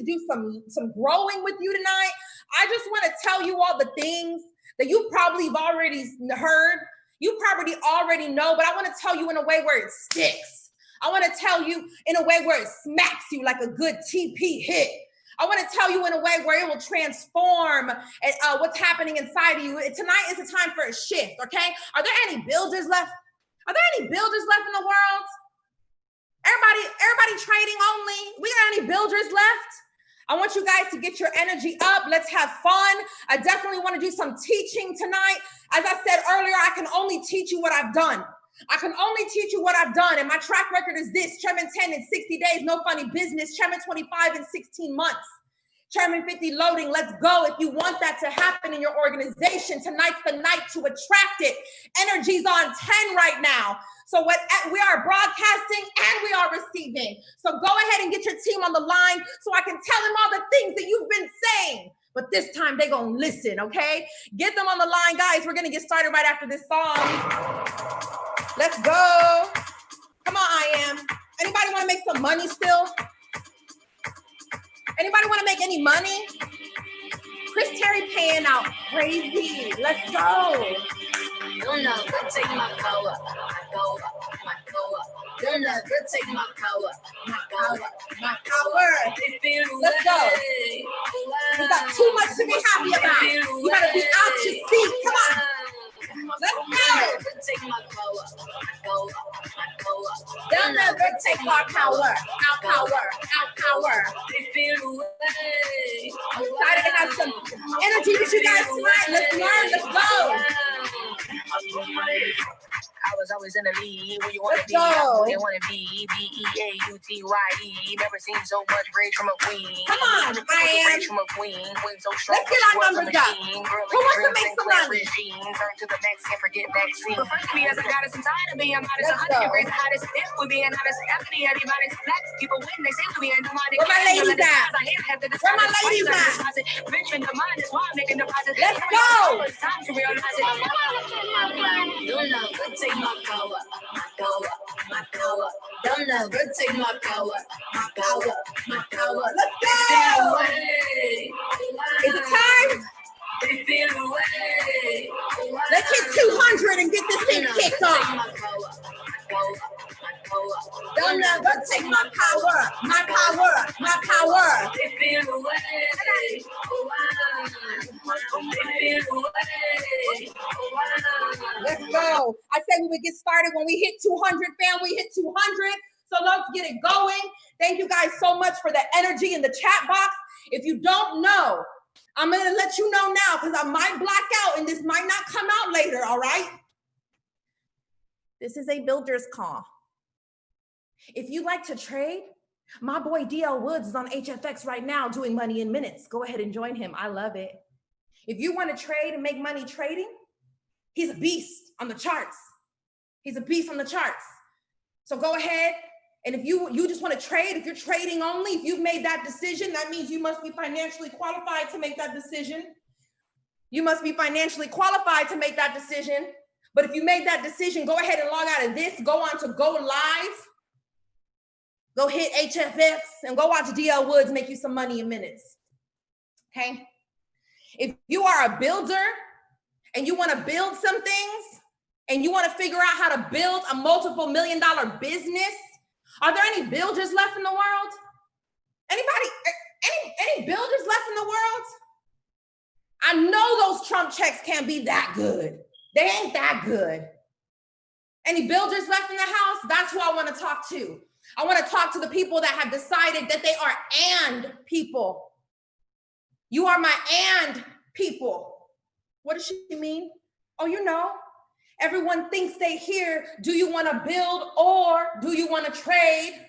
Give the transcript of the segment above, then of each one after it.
to do some growing with you tonight. I just want to tell you all the things that you probably have already heard. You probably already know, but I want to tell you in a way where it sticks. I want to tell you in a way where it smacks you like a good TP hit. I want to tell you in a way where it will transform what's happening inside of you. Tonight is a time for a shift, okay? Are there any builders left? Are there any builders left in the world? Everybody trading only? We got any builders left? I want you guys to get your energy up. Let's have fun. I definitely want to do some teaching tonight. As I said earlier, I can only teach you what I've done. I can only teach you what I've done. And my track record is this: Chairman 10 in 60 days, no funny business. Chairman 25 in 16 months. Chairman 50 loading, let's go. If you want that to happen in your organization, tonight's the night to attract it. Energy's on 10 right now. So we are broadcasting and we are receiving. So go ahead and get your team on the line so I can tell them all the things that you've been saying. But this time they're going to listen, okay? Get them on the line, guys. We're going to get started right after this song. Let's go. Come on, I am. Anybody want to make some money still? Anybody want to make any money? Chris Terry paying out crazy. Let's go. You'll never take my power. You'll never take my power. My power. Let's go. You got too much to be happy about. You gotta be out your seat. Come on. Let's go. Take my power. They'll never take our power. Our power. They feel away. I'm excited to have some energy with you guys tonight. Let's learn. Let's go. I was always in the lead. Where you want to be? They want to be. 𝐵𝐸𝐴UTYE. Never seen so much rage from a queen. Come on, I am. Rage from a queen. Queen so strong. Let's get our numbers up. Who wants to make some money? Turn to the next and forget vaccine. Refer to me as a goddess. I'm tired of being modest. 100 degrees the hottest. If we're being honest, after everybody's black people win. They say to me and where my ladies at? Where my ladies at? Let's go. It's time to realize it. You'll never take my power. They'll never take my power. Let's go. Is it time? They feel away. Let's hit 200 and get this thing kicked off. They'll never take my power. My power. They feel away. Let's go. I said we would get started when we hit 200, fam. We hit 200. So let's get it going. Thank you guys so much for the energy in the chat box. If you don't know, I'm going to let you know now because I might black out and this might not come out later, all right? This is a builder's call. If you like to trade, my boy D.L. Woods is on HFX right now doing money in minutes. Go ahead and join him. I love it. If you want to trade and make money trading, he's a beast on the charts. He's a beast on the charts. So go ahead. And if you just want to trade, if you're trading only, if you've made that decision, that means you must be financially qualified to make that decision. You must be financially qualified to make that decision. But if you made that decision, go ahead and log out of this. Go on to Go Live. Go hit HFX and go watch D.L. Woods make you some money in minutes. Okay? If you are a builder and you want to build some things and you want to figure out how to build a multiple $1,000,000 business, are there any builders left in the world? Anybody, any builders left in the world? I know those Trump checks can't be that good. They ain't that good. Any builders left in the house? That's who I want to talk to. I want to talk to the people that have decided that they are and people. You are my and people. What does she mean? Oh, you know, everyone thinks they hear, do you want to build or do you want to trade?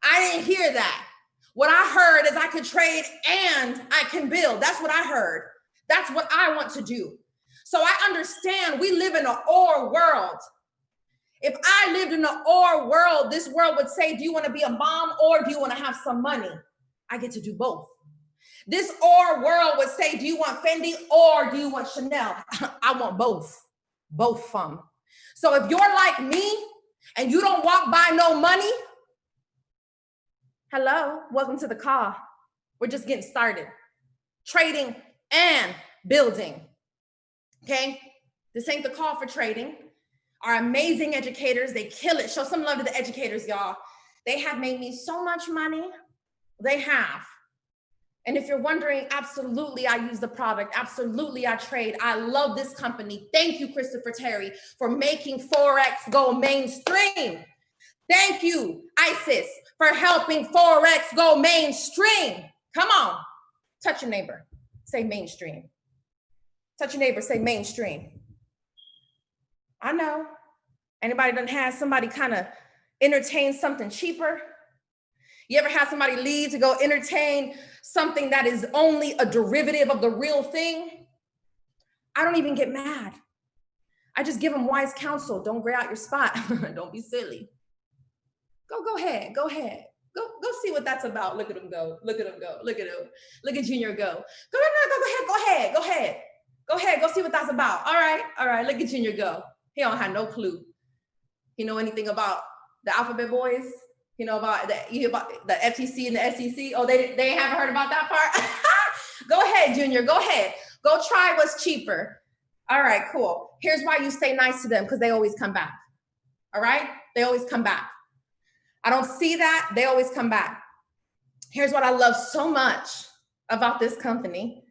I didn't hear that. What I heard is I could trade and I can build. That's what I heard. That's what I want to do. So I understand we live in an or world. If I lived in an or world, this world would say, do you want to be a mom or do you want to have some money? I get to do both. This or world would say, do you want Fendi or do you want Chanel? I want both from. So if you're like me and you don't walk by no money, hello, welcome to the call. We're just getting started. Trading and building, okay? This ain't the call for trading. Our amazing educators, they kill it. Show some love to the educators, y'all. They have made me so much money. They have. And if you're wondering, absolutely, I use the product. Absolutely, I trade. I love this company. Thank you, Christopher Terry, for making Forex go mainstream. Thank you, ISIS, for helping Forex go mainstream. Come on. Touch your neighbor. Say mainstream. Touch your neighbor. Say mainstream. I know. Anybody done had somebody kind of entertain something cheaper? You ever had somebody leave to go entertain something that is only a derivative of the real thing? I don't even get mad. I just give them wise counsel. Don't gray out your spot. Don't be silly. Go ahead. Go see what that's about. Look at him go. Look at him go. Look at him. Look at Junior go. Go ahead. Go see what that's about. All right. Look at Junior go. He don't have no clue. He know anything about the alphabet boys? You know about the FTC and the SEC? Oh, they haven't heard about that part? Go ahead, Junior. Go ahead. Go try what's cheaper. All right, cool. Here's why you stay nice to them, because they always come back. All right? They always come back. I don't see that. They always come back. Here's what I love so much about this company,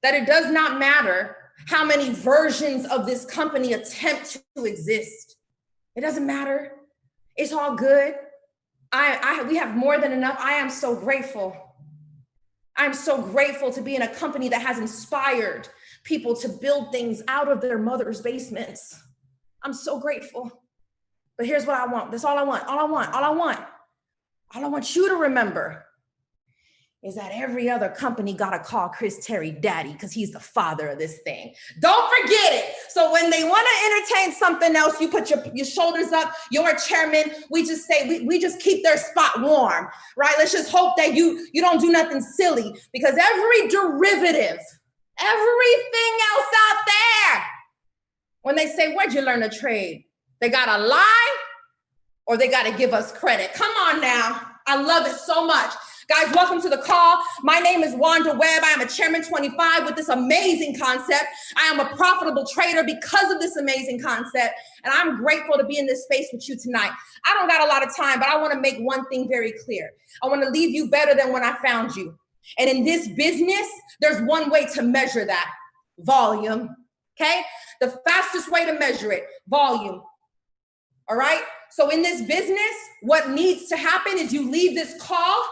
that it does not matter how many versions of this company attempt to exist. It doesn't matter. It's all good. We have more than enough. I am so grateful. I'm so grateful to be in a company that has inspired people to build things out of their mother's basements. I'm so grateful. But here's what I want. That's all I want. All I want you to remember is that every other company got to call Chris Terry daddy because he's the father of this thing. Don't forget it. So when they want to entertain something else, you put your shoulders up. You're a chairman. We just say, we just keep their spot warm, right? Let's just hope that you don't do nothing silly, because every derivative, everything else out there, when they say, where'd you learn to trade? They got to lie or they got to give us credit. Come on now. I love it so much. Guys, welcome to the call. My name is Wanda Webb. I am a Chairman 25 with this amazing concept. I am a profitable trader because of this amazing concept. And I'm grateful to be in this space with you tonight. I don't got a lot of time, but I want to make one thing very clear. I want to leave you better than when I found you. And in this business, there's one way to measure that: volume. Okay? The fastest way to measure it: volume. All right? So in this business, what needs to happen is you leave this call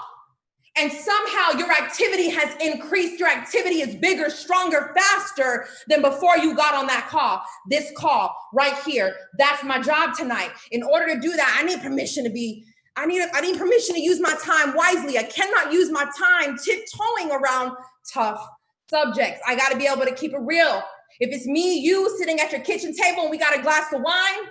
and somehow your activity has increased. Your activity is bigger, stronger, faster than before you got on that call. This call right here. That's my job tonight. In order to do that, I need permission to use my time wisely. I cannot use my time tiptoeing around tough subjects. I got to be able to keep it real. If it's me, you sitting at your kitchen table and we got a glass of wine,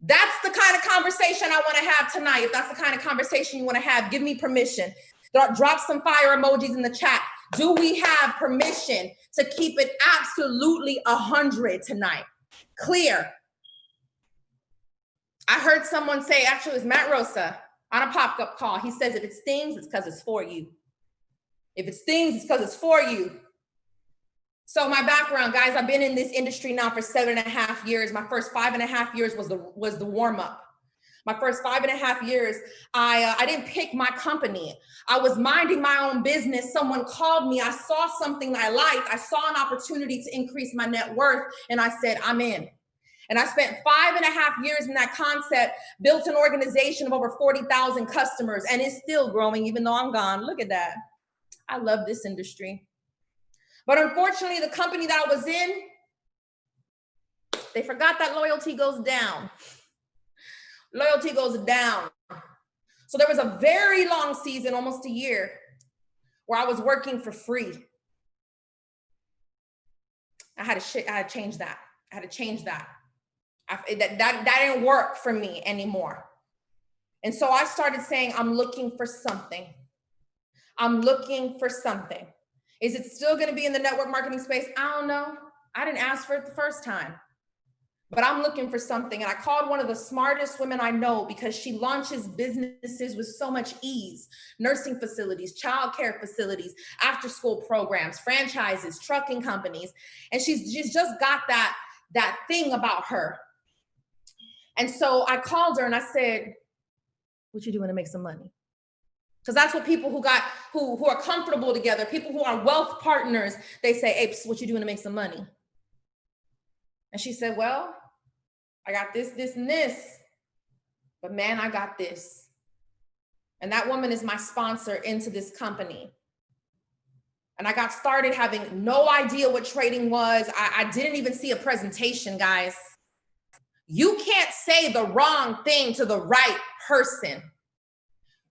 that's the kind of conversation I want to have tonight. If that's the kind of conversation you want to have, give me permission. Drop some fire emojis in the chat. Do we have permission to keep it absolutely 100 tonight? Clear. I heard someone say, actually it was Matt Rosa on a pop-up call. He says, if it stings, it's because it's for you. If it stings, it's because it's for you. So my background, guys, I've been in this industry now for 7.5 years. My first 5.5 years was the warm-up. My first 5.5 years, I didn't pick my company. I was minding my own business. Someone called me. I saw something I liked. I saw an opportunity to increase my net worth. And I said, I'm in. And I spent 5.5 years in that concept, built an organization of over 40,000 customers, and it's still growing even though I'm gone. Look at that. I love this industry. But unfortunately, the company that I was in, they forgot that loyalty goes down. Loyalty goes down. So there was a very long season, almost a year, where I was working for free. I had to change that. I had to change that. That didn't work for me anymore. And so I started saying, I'm looking for something. I'm looking for something. Is it still going to be in the network marketing space? I don't know. I didn't ask for it the first time. but I'm looking for something. And I called one of the smartest women I know because she launches businesses with so much ease: nursing facilities, childcare facilities, after school programs, franchises, trucking companies. And she's just got that thing about her. And so I called her and I said, what you doing to make some money? Because that's what people who are comfortable together, people who are wealth partners, they say, hey, what you doing to make some money? And she said, well, I got this, and this, but man, I got this. And that woman is my sponsor into this company. And I got started having no idea what trading was. I didn't even see a presentation, guys. You can't say the wrong thing to the right person.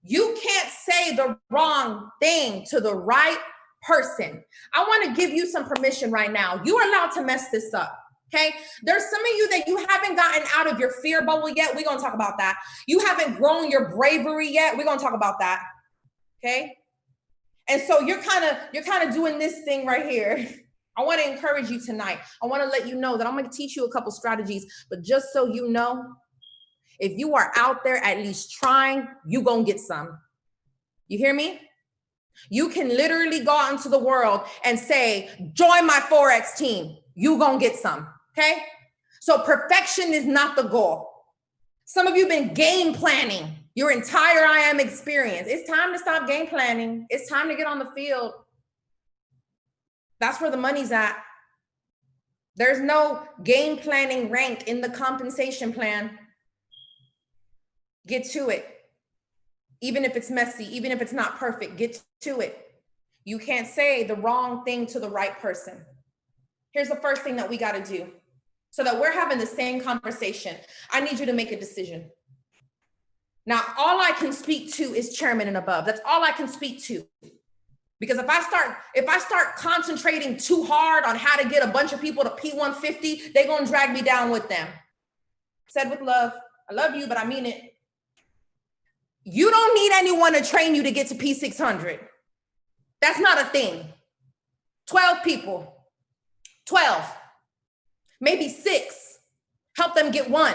You can't say the wrong thing to the right person. I want to give you some permission right now. You are allowed to mess this up. Okay. There's some of you that you haven't gotten out of your fear bubble yet. We're going to talk about that. You haven't grown your bravery yet. We're going to talk about that. Okay. And so you're kind of doing this thing right here. I want to encourage you tonight. I want to let you know that I'm going to teach you a couple strategies, but just so you know, if you are out there at least trying, you going to get some. You hear me? You can literally go out into the world and say, join my Forex team. You going to get some. Okay. So perfection is not the goal. Some of you have been game planning your entire I am experience. It's time to stop game planning. It's time to get on the field. That's where the money's at. There's no game planning rank in the compensation plan. Get to it. Even if it's messy, even if it's not perfect, get to it. You can't say the wrong thing to the right person. Here's the first thing that we got to do so that we're having the same conversation. I need you to make a decision. Now, all I can speak to is chairman and above. That's all I can speak to. Because if I start concentrating too hard on how to get a bunch of people to P150, they're going to drag me down with them. Said with love. I love you, but I mean it. You don't need anyone to train you to get to P600. That's not a thing. 12 people. 12. Maybe 6. Help them get 1.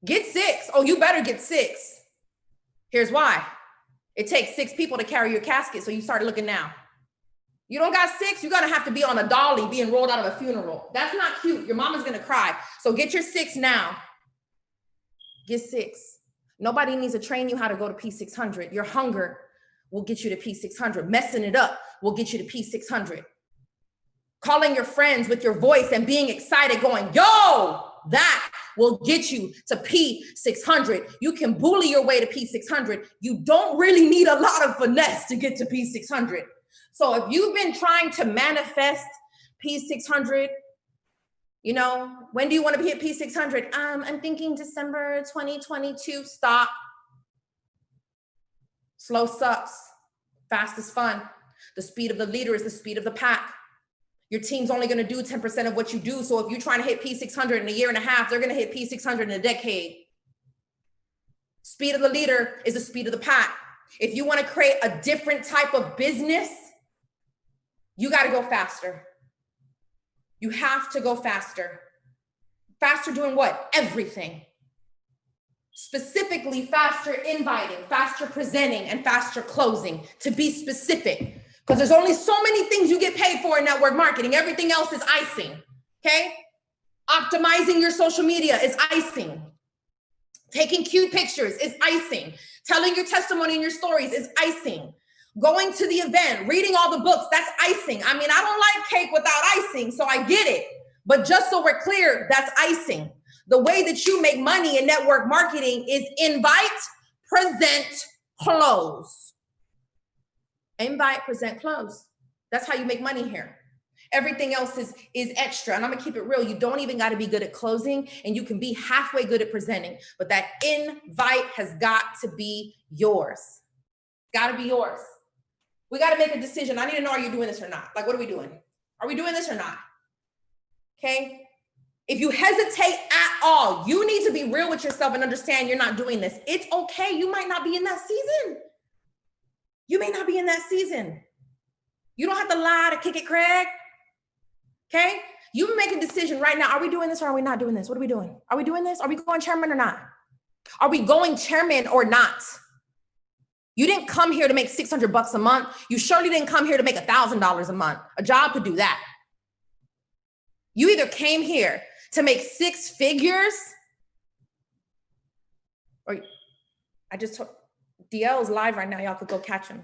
Get 6. Oh, you better get 6. Here's why. It takes 6 people to carry your casket, so you start looking now. You don't got 6, you're going to have to be on a dolly being rolled out of a funeral. That's not cute. Your mama's going to cry. So get your 6 now. Get 6. Nobody needs to train you how to go to P600. Your hunger will get you to P600. Messing it up will get you to P600. Calling your friends with your voice and being excited going, yo, that will get you to P600. You can bully your way to P600. You don't really need a lot of finesse to get to P600. So if you've been trying to manifest P600, you know, when do you want to be at P600? I'm thinking December 2022. Stop. Slow sucks. Fast is fun. The speed of the leader is the speed of the pack. Your team's only going to do 10% of what you do. So if you're trying to hit P600 in a year and a half, they're going to hit P600 in a decade. Speed of the leader is the speed of the pack. If you want to create a different type of business, you got to go faster. You have to go faster. Faster doing what? Everything. Specifically, faster inviting, faster presenting, and faster closing, to be specific. Because there's only so many things you get paid for in network marketing. Everything else is icing, okay? Optimizing your social media is icing. Taking cute pictures is icing. Telling your testimony in your stories is icing. Going to the event, reading all the books, that's icing. I mean, I don't like cake without icing, so I get it. But just so we're clear, that's icing. The way that you make money in network marketing is invite, present, close. Invite, present, close. That's how you make money here. Everything else is extra. And I'm gonna keep it real. You don't even gotta be good at closing, and you can be halfway good at presenting, but that invite has got to be yours. Gotta be yours. We gotta make a decision. I need to know, are you doing this or not? Like, what are we doing? Are we doing this or not? Okay. If you hesitate at all, you need to be real with yourself and understand you're not doing this. It's okay. You might not be in that season. You may not be in that season. You don't have to lie to kick it, Craig. Okay? You make a decision right now. Are we doing this or are we not doing this? What are we doing? Are we doing this? Are we going chairman or not? Are we going chairman or not? You didn't come here to make $600 a month. You surely didn't come here to make $1,000 a month. A job could do that. You either came here to make 6 figures, or I just told DL is live right now. Y'all could go catch him.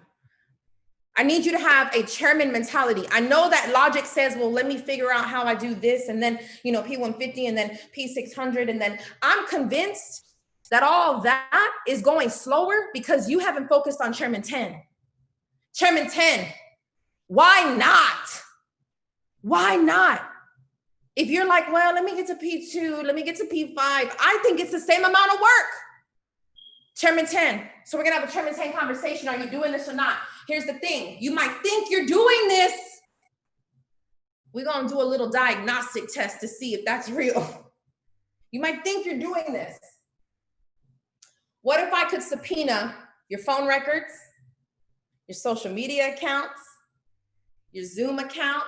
I need you to have a chairman mentality. I know that logic says, well, let me figure out how I do this. And then, P150 and then P600. And then I'm convinced that all that is going slower because you haven't focused on Chairman 10. Chairman 10, why not? Why not? If you're like, well, let me get to P2, let me get to P5, I think it's the same amount of work. Chairman 10. So we're gonna have a Chairman 10 conversation. Are you doing this or not? Here's the thing. You might think you're doing this. We're gonna do a little diagnostic test to see if that's real. You might think you're doing this. What if I could subpoena your phone records, your social media accounts, your Zoom account?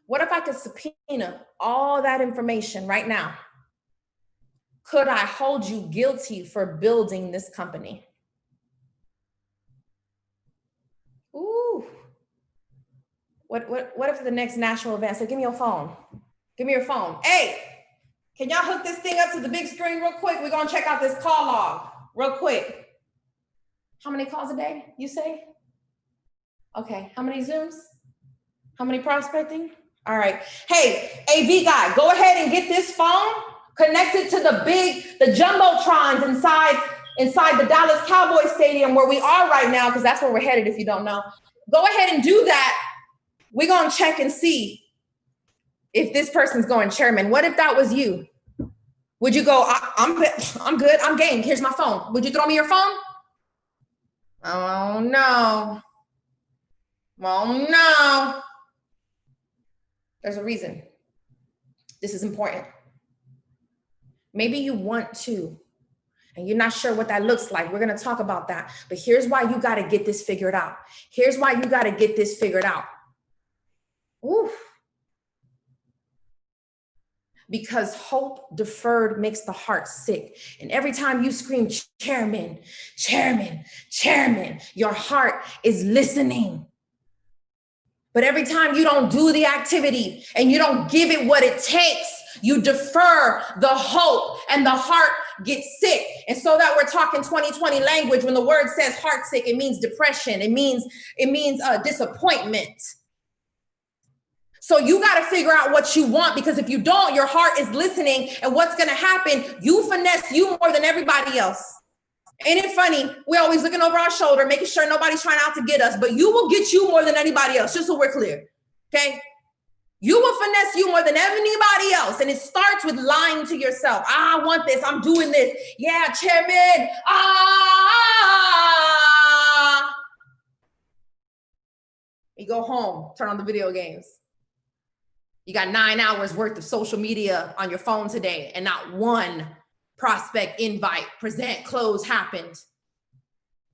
What if I could subpoena all that information right now? Could I hold you guilty for building this company? Ooh. What if the next national event said, give me your phone. Give me your phone. Hey, can y'all hook this thing up to the big screen real quick? We're gonna check out this call log real quick. How many calls a day, you say? Okay, how many Zooms? How many prospecting? All right. Hey, AV guy, go ahead and get this phone connected to the jumbotrons inside the Dallas Cowboys Stadium where we are right now, because that's where we're headed if you don't know. Go ahead and do that. We're gonna check and see if this person's going chairman. What if that was you? Would you go, I'm good, I'm game, here's my phone. Would you throw me your phone? Oh no. Oh no. There's a reason. This is important. Maybe you want to, and you're not sure what that looks like. We're going to talk about that. But here's why you got to get this figured out. Here's why you got to get this figured out. Oof. Because hope deferred makes the heart sick. And every time you scream, chairman, chairman, chairman, your heart is listening. But every time you don't do the activity and you don't give it what it takes, you defer the hope and the heart gets sick. And so that we're talking 2020 language, when the word says heart sick, it means depression. It means disappointment. So you got to figure out what you want, because if you don't, your heart is listening. And what's going to happen, you finesse you more than everybody else. Ain't it funny? We're always looking over our shoulder, making sure nobody's trying out to get us, but you will get you more than anybody else, just so we're clear, okay? You will finesse you more than anybody else, and it starts with lying to yourself. I want this, I'm doing this. Yeah, chairman, You go home, turn on the video games. You got 9 hours worth of social media on your phone today, and not one prospect, invite, present, close happened.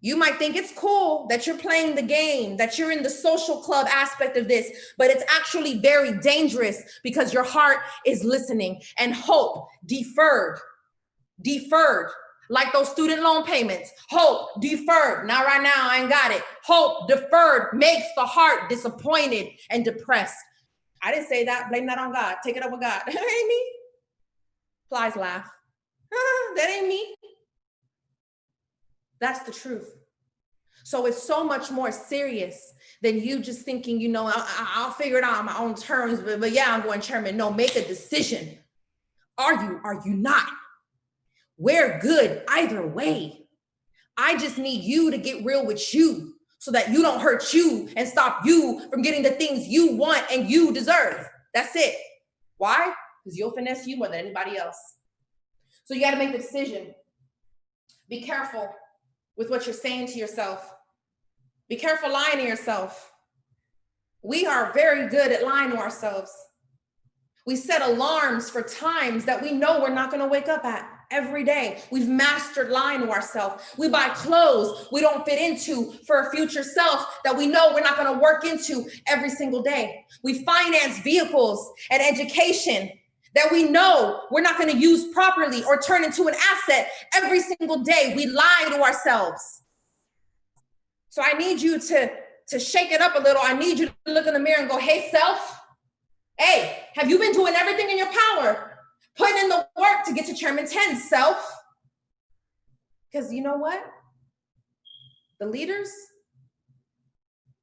You might think it's cool that you're playing the game, that you're in the social club aspect of this, but it's actually very dangerous because your heart is listening, and hope deferred, like those student loan payments. Hope deferred. Not right now, I ain't got it. Hope deferred makes the heart disappointed and depressed. I didn't say that. Blame that on God. Take it up with God. That ain't me. Flies laugh. That ain't me. That's the truth. So it's so much more serious than you just thinking, I'll figure it out on my own terms, but yeah, I'm going chairman. No, make a decision. Are you not? We're good either way. I just need you to get real with you so that you don't hurt you and stop you from getting the things you want and you deserve. That's it. Why? Because you'll finesse you more than anybody else. So you got to make the decision. Be careful with what you're saying to yourself. Be careful lying to yourself. We are very good at lying to ourselves. We set alarms for times that we know we're not going to wake up at. every day. We've mastered lying to ourselves. We buy clothes we don't fit into for a future self that we know we're not going to work into every single day. We finance vehicles and education that we know we're not going to use properly or turn into an asset every single day. We lie to ourselves. So I need you to shake it up a little. I need you to look in the mirror and go, hey, self, hey, have you been doing everything in your power? Putting in the work to get to Chairman 10, self. Because you know what? The leaders,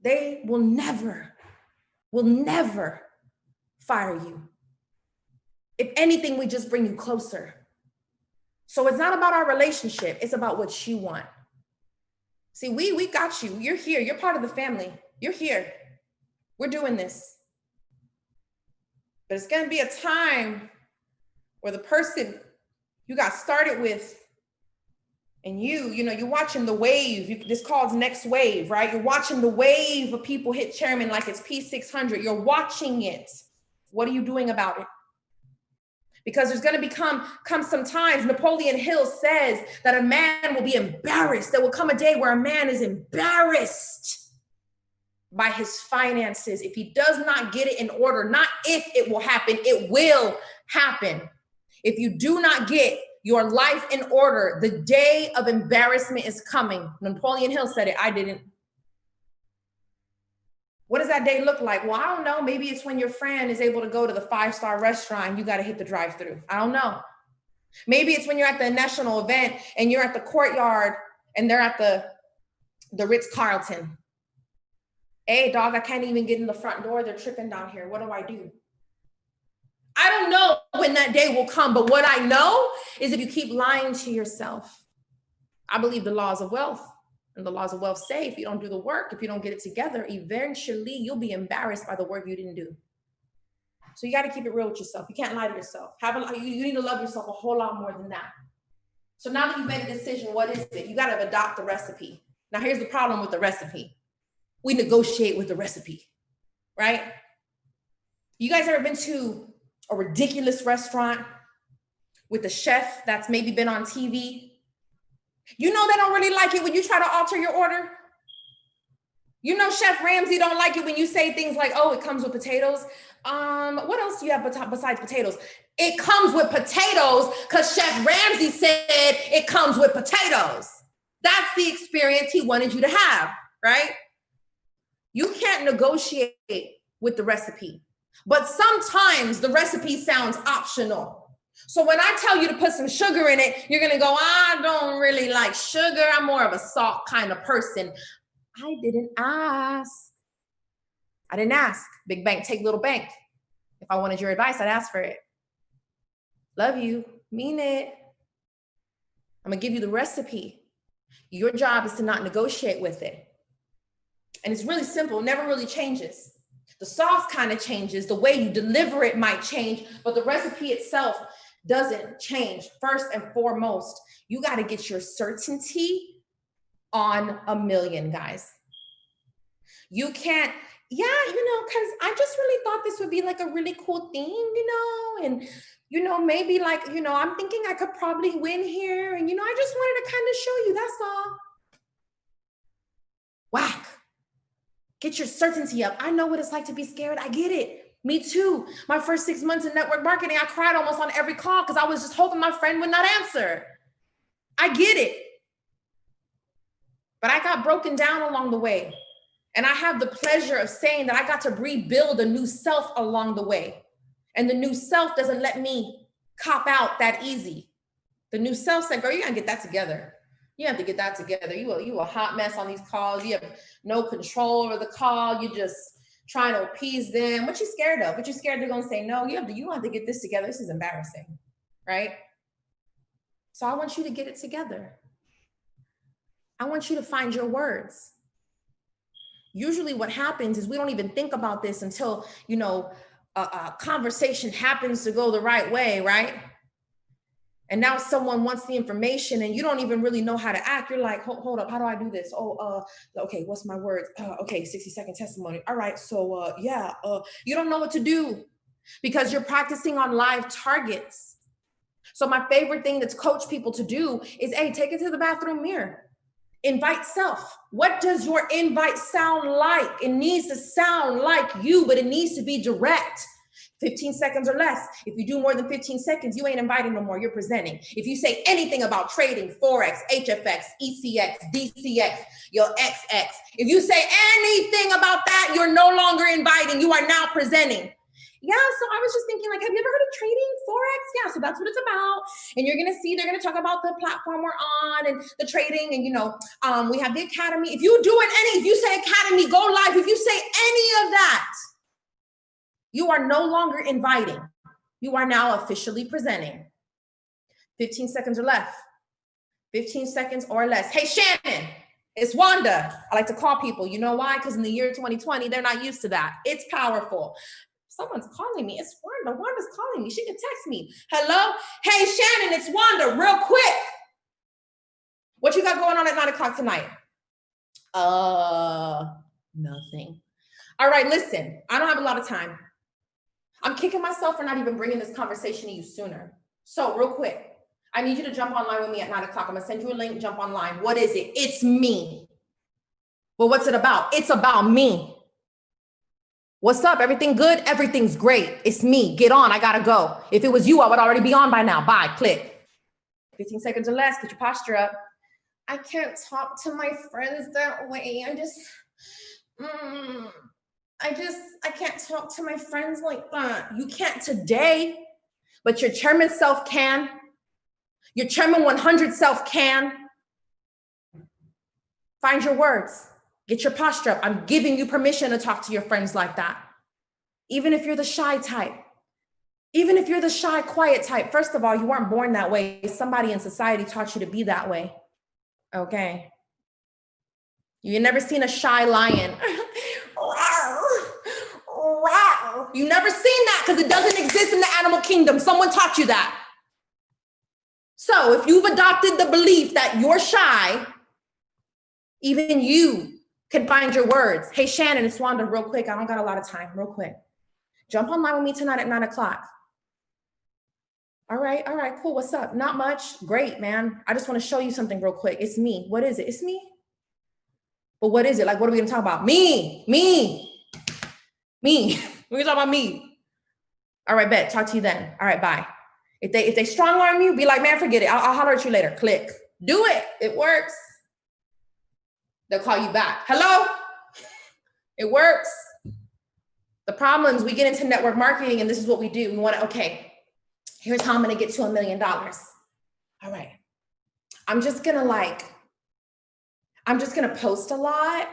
they will never fire you. If anything, we just bring you closer. So it's not about our relationship. It's about what you want. See, we got you. You're here. You're part of the family. You're here. We're doing this. But it's going to be a time where the person you got started with and you're watching the wave. This calls next wave, right? You're watching the wave of people hit chairman like it's P600. You're watching it. What are you doing about it? Because there's going to come some times, Napoleon Hill says that a man will be embarrassed. There will come a day where a man is embarrassed by his finances. If he does not get it in order, not if it will happen, it will happen. If you do not get your life in order, the day of embarrassment is coming. Napoleon Hill said it, I didn't. What does that day look like? Well, I don't know. Maybe it's when your friend is able to go to the 5-star restaurant and you got to hit the drive-thru. I don't know. Maybe it's when you're at the national event and you're at the courtyard and they're at the Ritz-Carlton. Hey, dog, I can't even get in the front door. They're tripping down here. What do I do? I don't know when that day will come, but what I know is if you keep lying to yourself, I believe the laws of wealth. And the laws of wealth say if you don't do the work, if you don't get it together, eventually you'll be embarrassed by the work you didn't do. So you got to keep it real with yourself. You can't lie to yourself. You need to love yourself a whole lot more than that. So now that you've made a decision, what is it? You got to adopt the recipe. Now here's the problem with the recipe. We negotiate with the recipe, right? You guys ever been to a ridiculous restaurant with a chef that's maybe been on TV? You know they don't really like it when you try to alter your order. You know Chef Ramsay don't like it when you say things like, oh, it comes with potatoes. What else do you have besides potatoes? It comes with potatoes because Chef Ramsay said it comes with potatoes. That's the experience he wanted you to have, right? You can't negotiate with the recipe, but sometimes the recipe sounds optional. So when I tell you to put some sugar in it, you're going to go, I don't really like sugar. I'm more of a salt kind of person. I didn't ask. I didn't ask. Big bank, take little bank. If I wanted your advice, I'd ask for it. Love you. Mean it. I'm going to give you the recipe. Your job is to not negotiate with it. And it's really simple. It never really changes. The sauce kind of changes. The way you deliver it might change, but the recipe itself doesn't change. First and foremost, you got to get your certainty on $1 million, guys. You can't, because I just really thought this would be like a really cool thing, and, maybe I'm thinking I could probably win here. And, I just wanted to kind of show you, that's all. Whack. Get your certainty up. I know what it's like to be scared. I get it. Me too. My first 6 months in network marketing, I cried almost on every call because I was just hoping my friend would not answer. I get it. But I got broken down along the way. And I have the pleasure of saying that I got to rebuild a new self along the way. And the new self doesn't let me cop out that easy. The new self said, girl, you gotta get that together. You have to get that together. You a hot mess on these calls. You have no control over the call. You just trying to appease them. What you scared of? What you scared they're gonna say no? You have to get this together. This is embarrassing, right? So I want you to get it together. I want you to find your words. Usually what happens is we don't even think about this until, a conversation happens to go the right way, right? And now someone wants the information and you don't even really know how to act. You're like, hold up, how do I do this? Okay, what's my word? Okay, 60-second testimony. All right, so you don't know what to do because you're practicing on live targets. So my favorite thing that's coach people to do is, hey, take it to the bathroom mirror. Invite self. What does your invite sound like? It needs to sound like you, but it needs to be direct. 15 seconds or less. If you do more than 15 seconds, you ain't inviting no more, you're presenting. If you say anything about trading, Forex, HFX, ECX, DCX, your XX, if you say anything about that, you're no longer inviting, you are now presenting. Yeah, so I was just thinking, like, have you ever heard of trading Forex? Yeah, so that's what it's about. And you're gonna see, they're gonna talk about the platform we're on and the trading, and we have the academy. If you say academy, go live, if you say any of that, you are no longer inviting. You are now officially presenting. 15 seconds or less. 15 seconds or less. Hey, Shannon, it's Wanda. I like to call people. You know why? Because in the year 2020, they're not used to that. It's powerful. Someone's calling me. It's Wanda. Wanda's calling me. She can text me. Hello? Hey, Shannon, it's Wanda. Real quick. What you got going on at 9 o'clock tonight? Nothing. All right, listen. I don't have a lot of time. I'm kicking myself for not even bringing this conversation to you sooner. So real quick, I need you to jump online with me at 9 o'clock. I'm gonna send you a link, jump online. What is it? It's me. Well, what's it about? It's about me. What's up? Everything good? Everything's great. It's me. Get on. I gotta go. If it was you, I would already be on by now. Bye. Click. 15 seconds or less. Get your posture up. I can't talk to my friends that way. I can't talk to my friends like that. You can't today, but your Chairman self can. Your Chairman 100 self can. Find your words. Get your posture up. I'm giving you permission to talk to your friends like that. Even if you're the shy type. Even if you're the shy, quiet type. First of all, you weren't born that way. Somebody in society taught you to be that way. Okay. You never seen a shy lion. You never seen that because it doesn't exist in the animal kingdom. Someone taught you that. So if you've adopted the belief that you're shy, even you can find your words. Hey, Shannon, it's Wanda, real quick. I don't got a lot of time, real quick. Jump online with me tonight at 9 o'clock. All right, cool. What's up? Not much. Great, man. I just want to show you something real quick. It's me. What is it? It's me. But what is it? Like, what are we going to talk about? Me. We're going to talk about me. All right, bet. Talk to you then. All right, bye. If they strong arm you, be like, man, forget it. I'll holler at you later. Click. Do it. It works. They'll call you back. Hello? It works. The problem is we get into network marketing and this is what we do. We want to, okay, here's how I'm going to get to $1 million. All right. I'm just going to post a lot.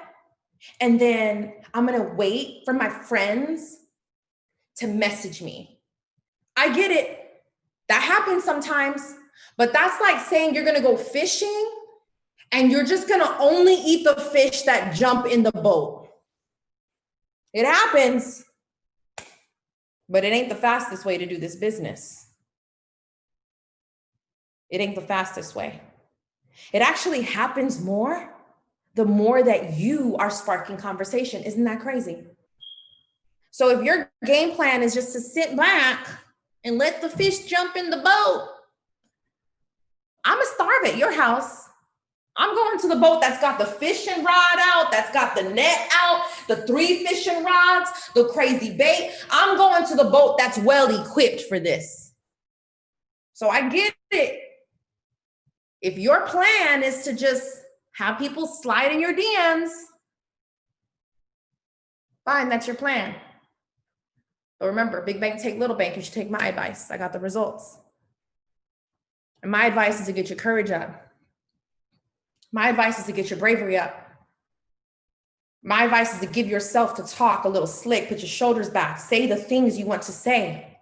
And then I'm going to wait for my friends to message me. I get it. That happens sometimes, but that's like saying you're going to go fishing and you're just going to only eat the fish that jump in the boat. It happens, but it ain't the fastest way to do this business. It ain't the fastest way. It actually happens more the more that you are sparking conversation. Isn't that crazy? So if your game plan is just to sit back and let the fish jump in the boat, I'm gonna starve at your house. I'm going to the boat that's got the fishing rod out, that's got the net out, the 3 fishing rods, the crazy bait. I'm going to the boat that's well equipped for this. So I get it. If your plan is to just have people slide in your DMs, fine, that's your plan. But remember, big bank take little bank. You should take my advice. I got the results. And my advice is to get your courage up. My advice is to get your bravery up. My advice is to give yourself to talk a little slick, put your shoulders back, say the things you want to say.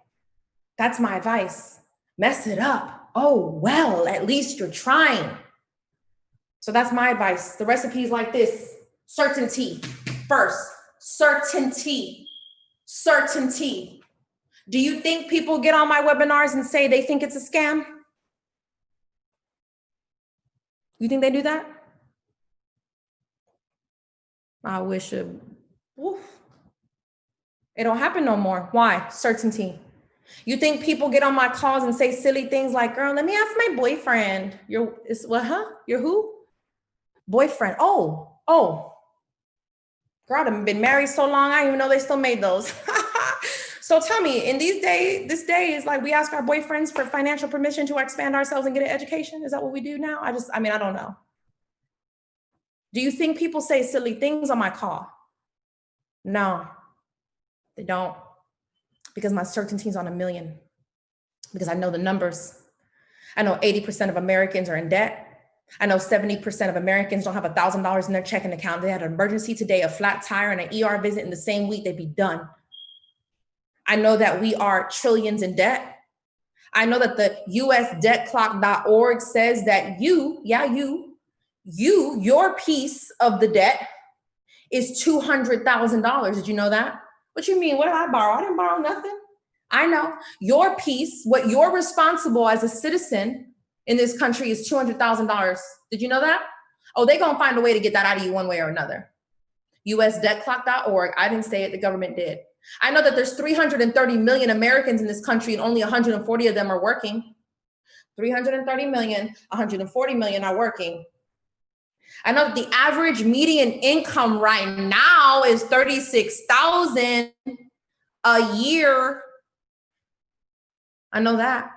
That's my advice. Mess it up. Oh, well, at least you're trying. So that's my advice. The recipe is like this. Certainty first. Certainty. Do you think people get on my webinars and say they think it's a scam? You think they do that? I wish it don't happen no more. Why? Certainty. You think people get on my calls and say silly things like, girl, let me ask my boyfriend. Your who? Boyfriend. Oh. Girl, I've been married so long, I didn't even know they still made those. So tell me, in this day is like we ask our boyfriends for financial permission to expand ourselves and get an education? Is that what we do now? I don't know. Do you think people say silly things on my call? No, they don't. Because my certainty is on 1 million. Because I know the numbers. I know 80% of Americans are in debt. I know 70% of Americans don't have $1,000 in their checking account. They had an emergency today, a flat tire and an ER visit in the same week, they'd be done. I know that we are trillions in debt. I know that the USDebtClock.org says that your piece of the debt is $200,000. Did you know that? What you mean? What did I borrow? I didn't borrow nothing. I know your piece, what you're responsible as a citizen in this country is $200,000. Did you know that? Oh, they're going to find a way to get that out of you one way or another. USDebtClock.org. I didn't say it. The government did. I know that there's 330 million Americans in this country and only 140 of them are working. 330 million, 140 million are working. I know that the average median income right now is $36,000 a year. I know that.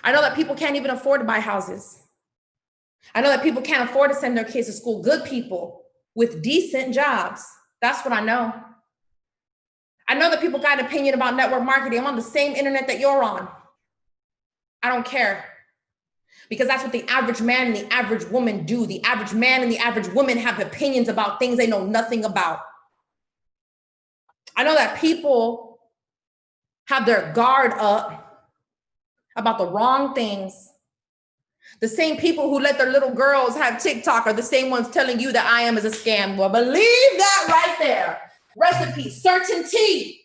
I know that people can't even afford to buy houses. I know that people can't afford to send their kids to school. Good people with decent jobs. That's what I know. I know that people got an opinion about network marketing. I'm on the same internet that you're on. I don't care. Because that's what the average man and the average woman do. The average man and the average woman have opinions about things they know nothing about. I know that people have their guard up about the wrong things. The same people who let their little girls have TikTok are the same ones telling you that I am is a scam. Well, believe that right there. Recipe, certainty.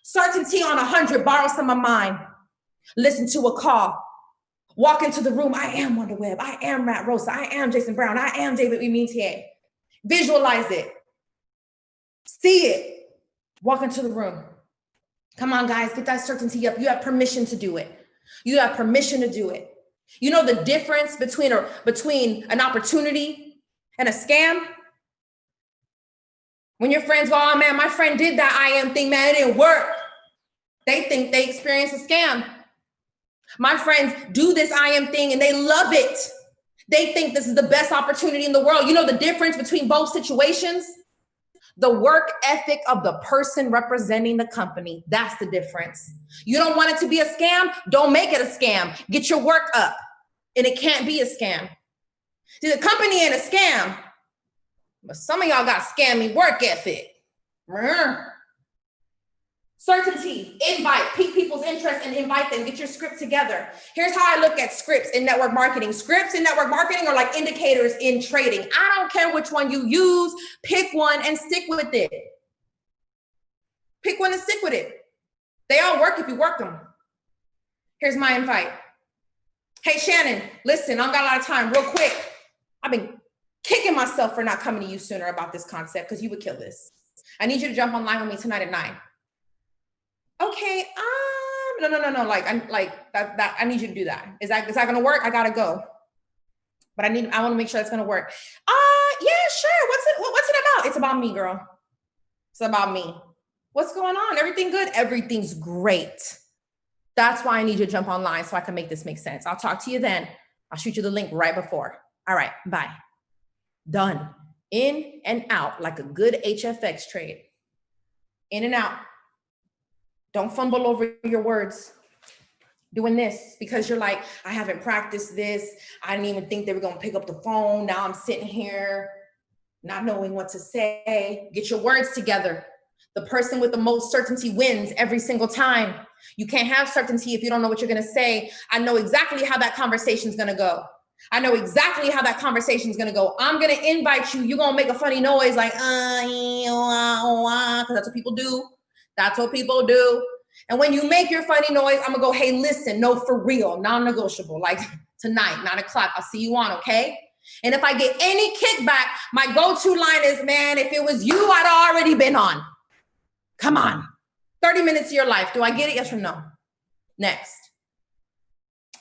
Certainty on 100, borrow some of mine. Listen to a call. Walk into the room. I am Wanda Webb. I am Matt Rosa. I am Jason Brown. I am David 𝐻𝐻𝐻. Visualize it. See it. Walk into the room. Come on, guys, get that certainty up. You have permission to do it. You have permission to do it. You know the difference between an opportunity and a scam? When your friends go, oh man, my friend did that I am thing, man, it didn't work. They think they experienced a scam. My friends do this I am thing and they love it. They think this is the best opportunity in the world. You know the difference between both situations? The work ethic of the person representing the company. That's the difference. You don't want it to be a scam? Don't make it a scam. Get your work up. And it can't be a scam. See, the company ain't a scam, but some of y'all got scammy work ethic. Certainty, invite, pique people's interest and invite them. Get your script together. Here's how I look at scripts in network marketing. Scripts in network marketing are like indicators in trading. I don't care which one you use. Pick one and stick with it. Pick one and stick with it. They all work if you work them. Here's my invite. Hey, Shannon, listen, I don't got a lot of time. Real quick, I've been kicking myself for not coming to you sooner about this concept because you would kill this. I need you to jump online with me tonight at 9. Okay, no. Like I need you to do that. Is that gonna work? I gotta go. But I want to make sure that's gonna work. Yeah, sure. What's it about? It's about me, girl. It's about me. What's going on? Everything good? Everything's great. That's why I need you to jump online so I can make this make sense. I'll talk to you then. I'll shoot you the link right before. All right, bye. Done. In and out like a good HFX trade. In and out. Don't fumble over your words. Doing this because you're like, I haven't practiced this. I didn't even think they were going to pick up the phone. Now I'm sitting here not knowing what to say. Get your words together. The person with the most certainty wins every single time. You can't have certainty if you don't know what you're going to say. I know exactly how that conversation is going to go. I'm going to invite you. You're going to make a funny noise like, because that's what people do. And when you make your funny noise, I'm going to go, hey, listen, no, for real, non-negotiable. Like tonight, 9 o'clock, I'll see you on, okay? And if I get any kickback, my go-to line is, man, if it was you, I'd already been on. Come on. 30 minutes of your life. Do I get it? Yes or no? Next.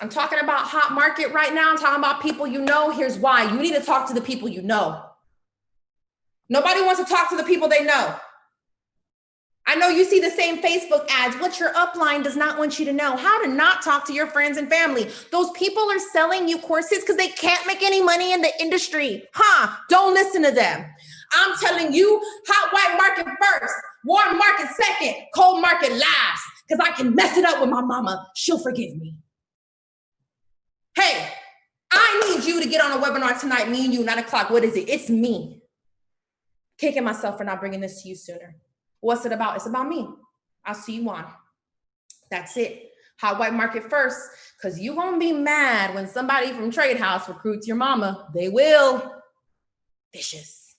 I'm talking about hot market right now. I'm talking about people you know. Here's why. You need to talk to the people you know. Nobody wants to talk to the people they know. I know you see the same Facebook ads. What your upline does not want you to know. How to not talk to your friends and family. Those people are selling you courses because they can't make any money in the industry. Don't listen to them. I'm telling you, hot white market first, warm market second, cold market last, because I can mess it up with my mama. She'll forgive me. Hey, I need you to get on a webinar tonight, me and you, 9 o'clock. What is it? It's me. Kicking myself for not bringing this to you sooner. What's it about? It's about me. I'll see you on. That's it. Hot white market first, because you're going to be mad when somebody from Trade House recruits your mama. They will. Vicious.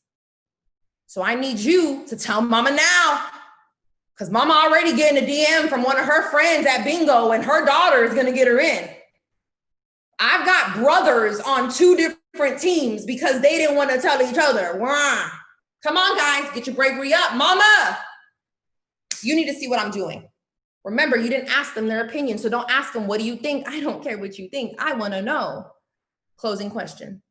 So I need you to tell mama now, because mama already getting a DM from one of her friends at bingo and her daughter is going to get her in. I've got brothers on 2 different teams because they didn't want to tell each other. Come on, guys, get your bravery up. Mama, you need to see what I'm doing. Remember, you didn't ask them their opinion, so don't ask them, what do you think? I don't care what you think. I want to know. Closing question.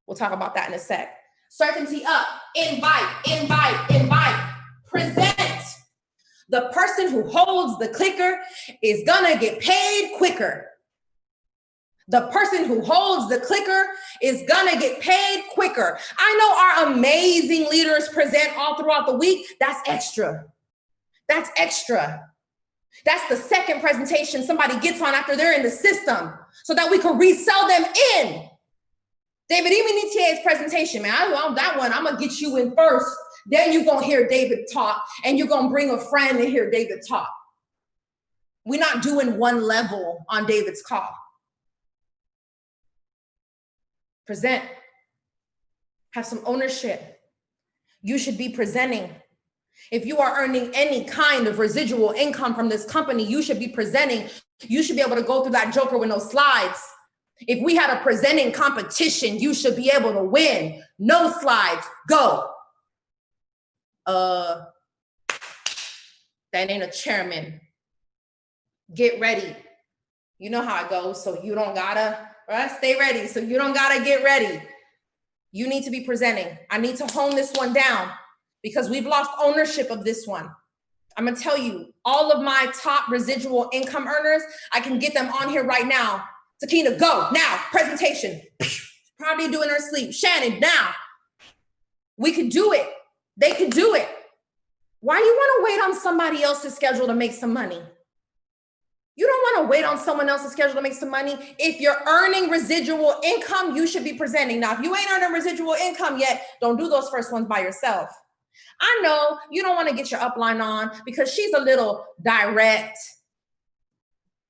We'll talk about that in a sec. Certainty up. Invite. Present. The person who holds the clicker is going to get paid quicker. The person who holds the clicker is going to get paid quicker. I know our amazing leaders present all throughout the week. That's extra. That's extra. That's the second presentation somebody gets on after they're in the system so that we can resell them in. 𝐷𝐸𝐻 presentation, man. I want that one. I'm going to get you in first. Then you're going to hear David talk, and you're going to bring a friend to hear David talk. We're not doing one level on David's call. Present. Have some ownership. You should be presenting. If you are earning any kind of residual income from this company, you should be presenting. You should be able to go through that joker with no slides. If we had a presenting competition, you should be able to win. No slides. Go. That ain't a chairman. Get ready. You know how it goes, so you don't gotta, right? Stay ready, so you don't gotta get ready. You need to be presenting. I need to hone this one down because we've lost ownership of this one. I'm gonna tell you, all of my top residual income earners, I can get them on here right now. Takina, go, now, presentation. Probably doing her sleep. Shannon, now. We could do it. They could do it. Why do you wanna wait on somebody else's schedule to make some money? You don't want to wait on someone else's schedule to make some money. If you're earning residual income, you should be presenting. Now, if you ain't earning residual income yet, don't do those first ones by yourself. I know you don't want to get your upline on because she's a little direct.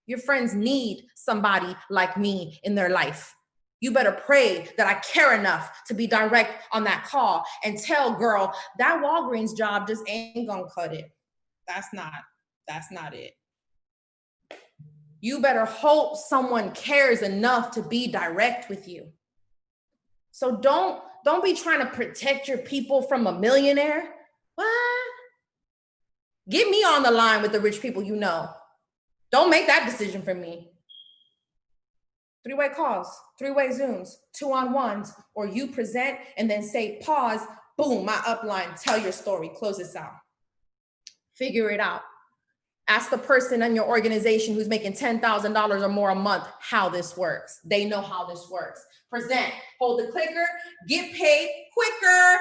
Your friends need somebody like me in their life. You better pray that I care enough to be direct on that call and tell girl, that Walgreens job just ain't gonna cut it. That's not it. You better hope someone cares enough to be direct with you. So don't be trying to protect your people from a millionaire. What? Get me on the line with the rich people you know. Don't make that decision for me. 3-way calls, 3-way Zooms, 2-on-1s, or you present and then say, pause, boom, my upline, tell your story, close this out. Figure it out. Ask the person in your organization who's making $10,000 or more a month how this works. They know how this works. Present, hold the clicker, get paid quicker.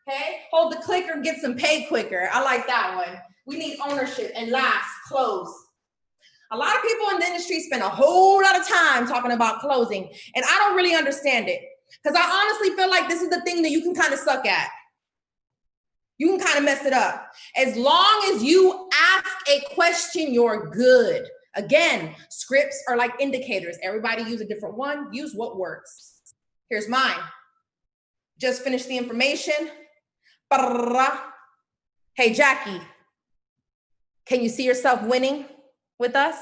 Okay, hold the clicker, get some paid quicker. I like that one. We need ownership. And last, close. A lot of people in the industry spend a whole lot of time talking about closing, and I don't really understand it because I honestly feel like this is the thing that you can kind of suck at. You can kind of mess it up. As long as you ask a question, you're good. Again, scripts are like indicators. Everybody use a different one. Use what works. Here's mine. Just finish the information. Hey, Jackie, can you see yourself winning with us?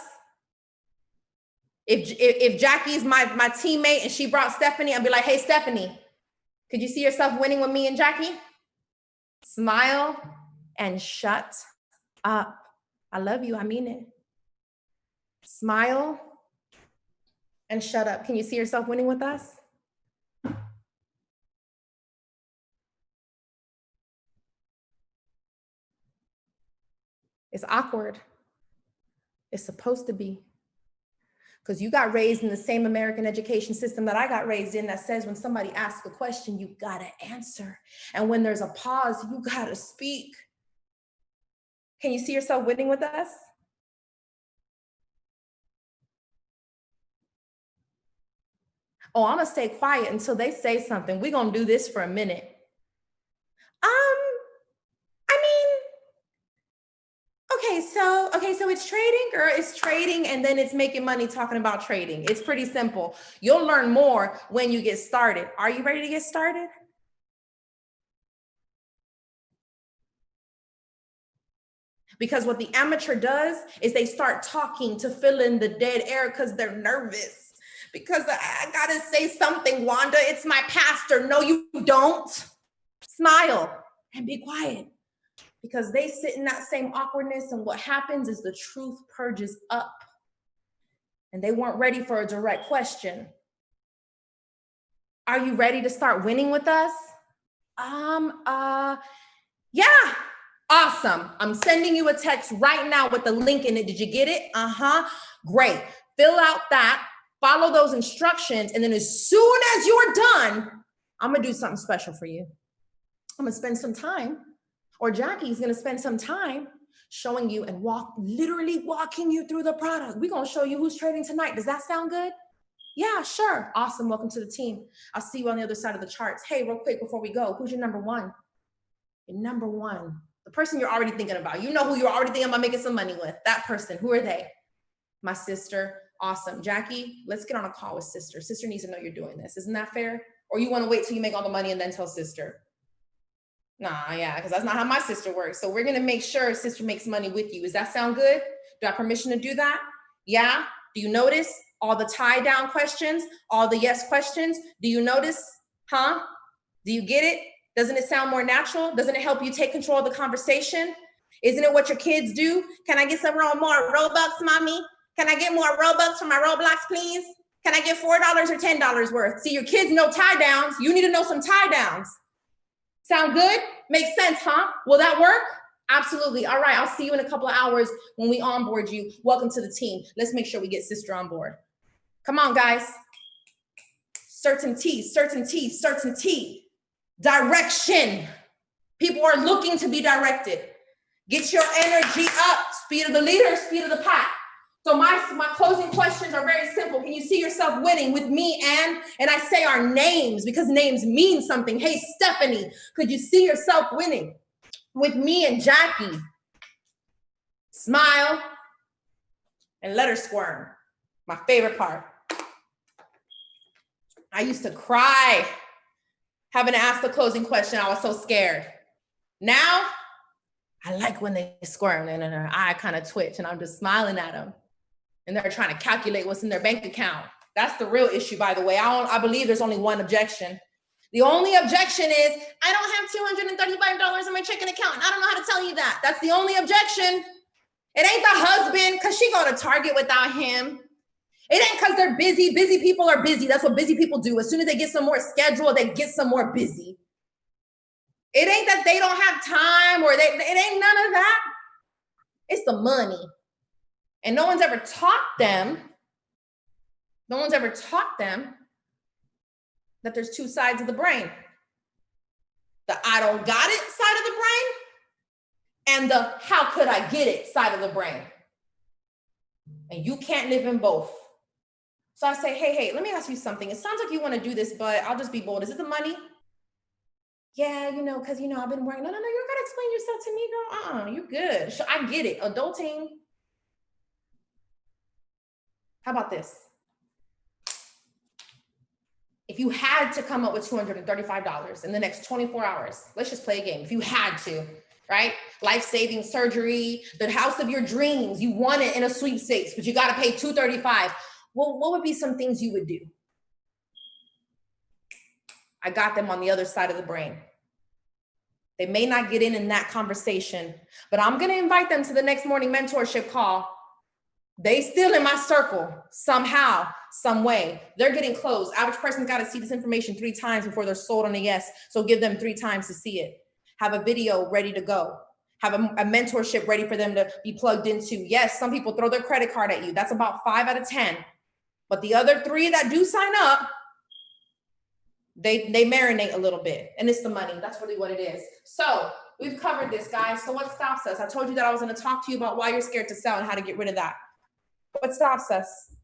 If Jackie's my teammate and she brought Stephanie, I'd be like, hey, Stephanie, could you see yourself winning with me and Jackie? Smile and shut up. I love you. I mean it. Smile and shut up. Can you see yourself winning with us? It's awkward. It's supposed to be. Because you got raised in the same American education system that I got raised in that says when somebody asks a question, you gotta answer. And when there's a pause, you gotta speak. Can you see yourself winning with us? Oh, I'm gonna stay quiet until they say something. We're gonna do this for a minute. Okay, so it's trading, or it's trading and then it's making money talking about trading. It's pretty simple. You'll learn more when you get started. Are you ready to get started? Because what the amateur does is they start talking to fill in the dead air because they're nervous. Because I gotta say something, Wanda, it's my pastor. No, you don't. Smile and be quiet. Because they sit in that same awkwardness, and what happens is the truth purges up. And they weren't ready for a direct question. Are you ready to start winning with us? Yeah. Awesome. I'm sending you a text right now with the link in it. Did you get it? Great. Fill out that, follow those instructions, and then as soon as you're done, I'm gonna do something special for you. I'm gonna spend some time, or Jackie's gonna spend some time showing you and literally walking you through the product. We're gonna show you who's trading tonight. Does that sound good? Yeah, sure. Awesome. Welcome to the team. I'll see you on the other side of the charts. Hey, real quick before we go, who's your number one? Your number one. The person you're already thinking about. You know who you're already thinking about making some money with. That person. Who are they? My sister. Awesome. Jackie, let's get on a call with sister. Sister needs to know you're doing this. Isn't that fair? Or you want to wait till you make all the money and then tell sister? Nah, yeah, because that's not how my sister works. So we're going to make sure sister makes money with you. Does that sound good? Do I have permission to do that? Yeah? Do you notice all the tie down questions? All the yes questions? Do you notice? Huh? Do you get it? Doesn't it sound more natural? Doesn't it help you take control of the conversation? Isn't it what your kids do? Can I get some more Robux, mommy? Can I get more Robux for my Roblox, please? Can I get $4 or $10 worth? See, your kids know tie downs. You need to know some tie downs. Sound good? Makes sense, huh? Will that work? Absolutely. All right, I'll see you in a couple of hours when we onboard you. Welcome to the team. Let's make sure we get sister on board. Come on, guys. Certainty, certainty, certainty. Direction. People are looking to be directed. Get your energy up. Speed of the leader, speed of the pack. So my closing questions are very simple. Can you see yourself winning with me and I say our names because names mean something. Hey, Stephanie, could you see yourself winning with me and Jackie? Smile and let her squirm. My favorite part. I used to cry having to ask the closing question. I was so scared. Now, I like when they squirm and their eye kind of twitch and I'm just smiling at them. And they're trying to calculate what's in their bank account. That's the real issue, by the way. I believe there's only one objection. The only objection is, I don't have $235 in my checking account. I don't know how to tell you that. That's the only objection. It ain't the husband, because she go to Target without him. It ain't because they're busy. Busy people are busy. That's what busy people do. As soon as they get some more schedule, they get some more busy. It ain't that they don't have time or it ain't none of that. It's the money. And no one's ever taught them that there's two sides of the brain. The I don't got it side of the brain and the how could I get it side of the brain. And you can't live in both. So I say, hey, let me ask you something. It sounds like you want to do this, but I'll just be bold. Is it the money? Yeah, because, I've been working. No, you don't got to explain yourself to me, girl. You're good. I get it. Adulting. How about this? If you had to come up with $235 in the next 24 hours, let's just play a game. If you had to, right? Life-saving surgery, the house of your dreams, you want it in a sweepstakes, but you got to pay $235. Well, what would be some things you would do? I got them on the other side of the brain. They may not get in that conversation, but I'm going to invite them to the next morning mentorship call. They still in my circle somehow, some way. They're getting closed. Average person's got to see this information 3 times before they're sold on a yes. So give them 3 times to see it. Have a video ready to go. Have a mentorship ready for them to be plugged into. Yes, some people throw their credit card at you. That's about 5 out of 10. But the other 3 that do sign up, they marinate a little bit. And it's the money. That's really what it is. So we've covered this, guys. So what stops us? I told you that I was going to talk to you about why you're scared to sell and how to get rid of that. What stops us?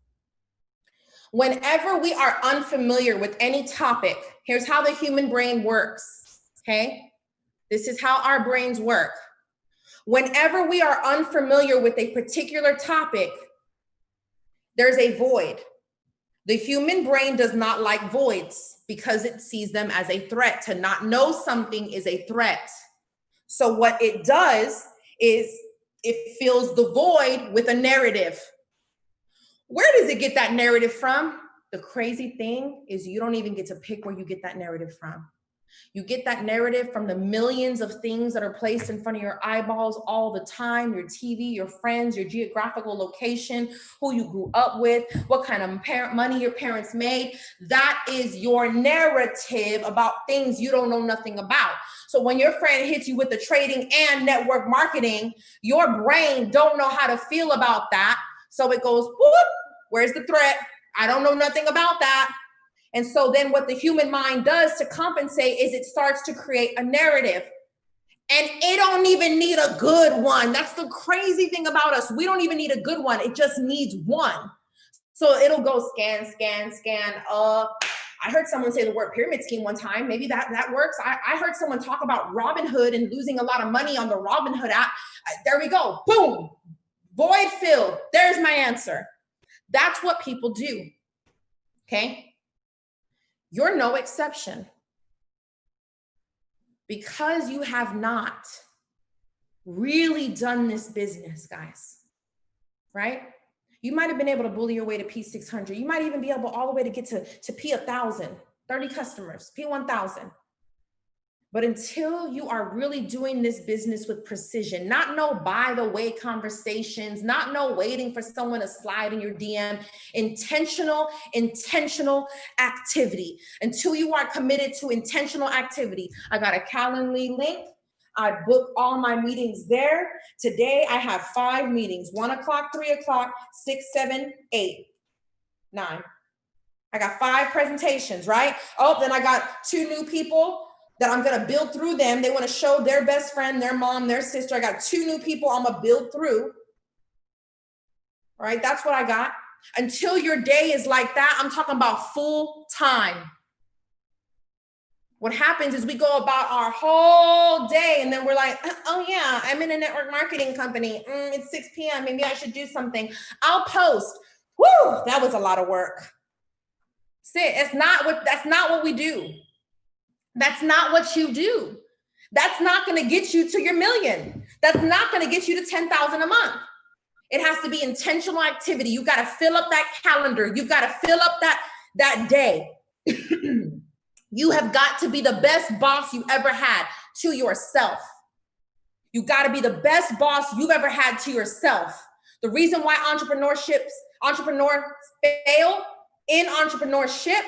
Whenever we are unfamiliar with any topic, here's how the human brain works, okay? This is how our brains work. Whenever we are unfamiliar with a particular topic, there's a void. The human brain does not like voids because it sees them as a threat. To not know something is a threat. So what it does is it fills the void with a narrative. Where does it get that narrative from? The crazy thing is you don't even get to pick where you get that narrative from. You get that narrative from the millions of things that are placed in front of your eyeballs all the time, your TV, your friends, your geographical location, who you grew up with, what kind of money your parents made. That is your narrative about things you don't know nothing about. So when your friend hits you with the trading and network marketing, your brain don't know how to feel about that. So it goes, whoop, where's the threat? I don't know nothing about that. And so then what the human mind does to compensate is it starts to create a narrative. And it don't even need a good one. That's the crazy thing about us. We don't even need a good one. It just needs one. So it'll go scan, scan, scan. I heard someone say the word pyramid scheme one time. Maybe that works. I heard someone talk about Robinhood and losing a lot of money on the Robinhood app. There we go. Boom. Void filled. There's my answer. That's what people do. Okay? You're no exception. Because you have not really done this business, guys, right? You might have been able to bully your way to P600. You might even be able all the way to get to P1000, 30 customers, P1000. But until you are really doing this business with precision, not no by the way conversations, not no waiting for someone to slide in your DM, intentional activity. Until you are committed to intentional activity. I got a Calendly link. I book all my meetings there. Today I have 5 meetings, 1 o'clock, 3 o'clock, 6, 7, 8, 9. I got 5 presentations, right? Oh, then I got 2 new people that I'm going to build through them. They want to show their best friend, their mom, their sister. I got 2 new people I'm going to build through. All right, that's what I got. Until your day is like that, I'm talking about full time. What happens is we go about our whole day and then we're like, oh yeah, I'm in a network marketing company. It's 6 p.m. Maybe I should do something. I'll post. Woo, that was a lot of work. That's not what we do. That's not what you do. That's not going to get you to your million. That's not going to get you to 10,000 a month. It has to be intentional activity. You got to fill up that calendar. You got to fill up that day. You have got to be the best boss you ever had to yourself. You got to be the best boss you've ever had to yourself. The reason why entrepreneurs fail in entrepreneurship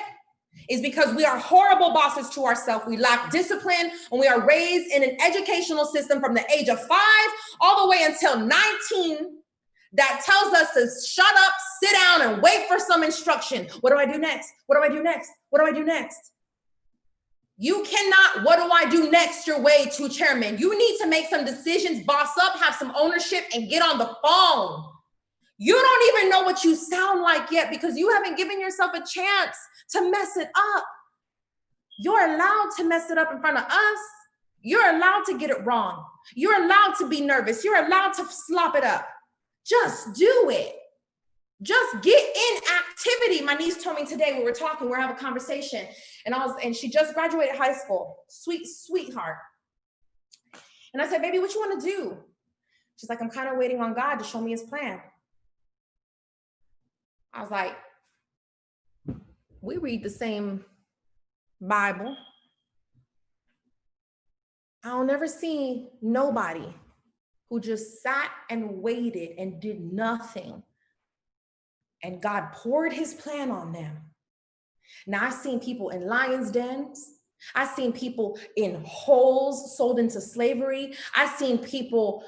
is because we are horrible bosses to ourselves. We lack discipline, and we are raised in an educational system from the age of 5 all the way until 19 that tells us to shut up, sit down, and wait for some instruction. What do I do next? What do I do next? What do I do next? You cannot, what do I do next, your way to chairman. You need to make some decisions, boss up, have some ownership, and get on the phone. You don't even know what you sound like yet because you haven't given yourself a chance to mess it up. You're allowed to mess it up in front of us. You're allowed to get it wrong. You're allowed to be nervous. You're allowed to slop it up. Just do it. Just get in activity. My niece told me today, we were talking, we're having a conversation, and she just graduated high school. Sweetheart. And I said, baby, what you want to do? She's like, I'm kind of waiting on God to show me his plan. I was like, we read the same Bible. I'll never see nobody who just sat and waited and did nothing, and God poured his plan on them. Now, I've seen people in lions' dens. I've seen people in holes sold into slavery. I've seen people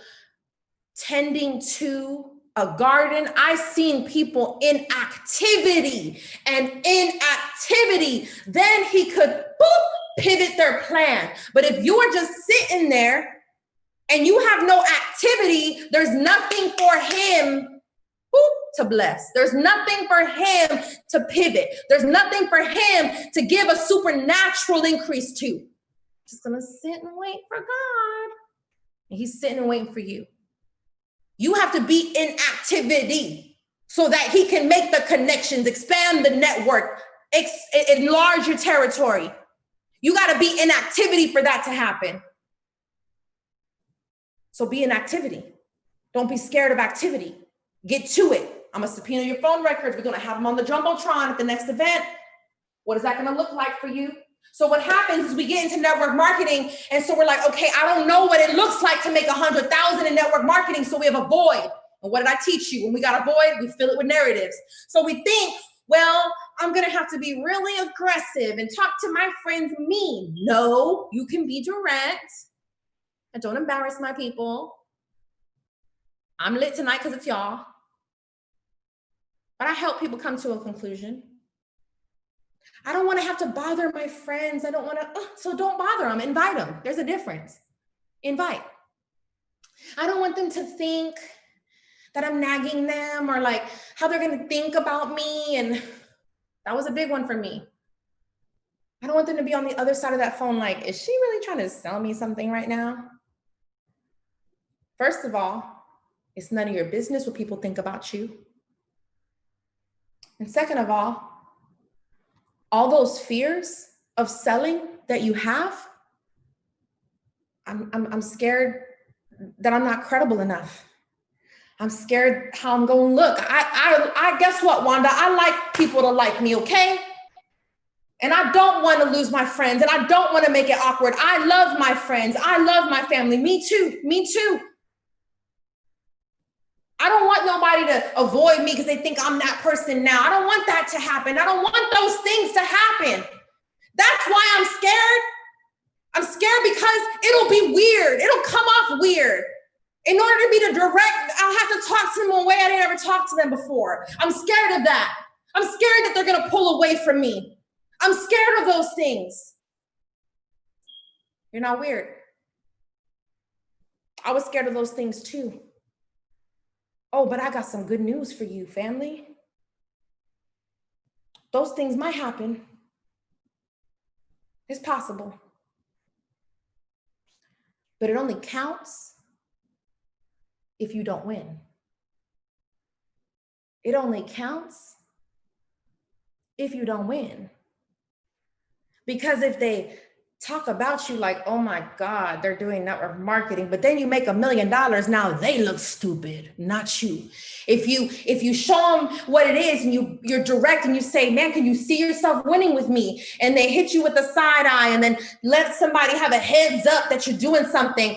tending to a garden. I've seen people in activity, and in activity, then he could pivot their plan. But if you are just sitting there and you have no activity, there's nothing for him to bless. There's nothing for him to pivot. There's nothing for him to give a supernatural increase to. Just gonna sit and wait for God. And he's sitting and waiting for you. You have to be in activity so that he can make the connections, expand the network, enlarge your territory. You got to be in activity for that to happen. So be in activity. Don't be scared of activity. Get to it. I'm going to subpoena your phone records. We're going to have them on the Jumbotron at the next event. What is that going to look like for you? So what happens is we get into network marketing. And so we're like, okay, I don't know what it looks like to make 100,000 in network marketing. So we have a void. And what did I teach you? When we got a void, we fill it with narratives. So we think, well, I'm going to have to be really aggressive and talk to my friends mean. No, you can be direct. And don't embarrass my people. I'm lit tonight because it's y'all. But I help people come to a conclusion. I don't want to have to bother my friends. I don't want to, so don't bother them. Invite them. There's a difference. Invite. I don't want them to think that I'm nagging them or like how they're going to think about me. And that was a big one for me. I don't want them to be on the other side of that phone like, is she really trying to sell me something right now? First of all, it's none of your business what people think about you. And second of all those fears of selling that you have, I'm scared that I'm not credible enough. I'm scared how I'm going to look. I guess what, Wanda? I like people to like me, okay? And I don't want to lose my friends, and I don't want to make it awkward. I love my friends. I love my family. Me too. Me too. I don't want nobody to avoid me because they think I'm that person now. I don't want that to happen. I don't want those things to happen. That's why I'm scared. I'm scared because it'll be weird. It'll come off weird. In order to be the direct, I'll have to talk to them in a way I didn't ever talk to them before. I'm scared of that. I'm scared that they're going to pull away from me. I'm scared of those things. You're not weird. I was scared of those things too. Oh, but I got some good news for you, family. Those things might happen. It's possible. But it only counts if you don't win. It only counts if you don't win. Because if they talk about you like, oh my God, they're doing network marketing, but then you make $1 million, now they look stupid, not you. If you show them what it is and you're direct and you say, man, can you see yourself winning with me? And they hit you with a side eye and then let somebody have a heads up that you're doing something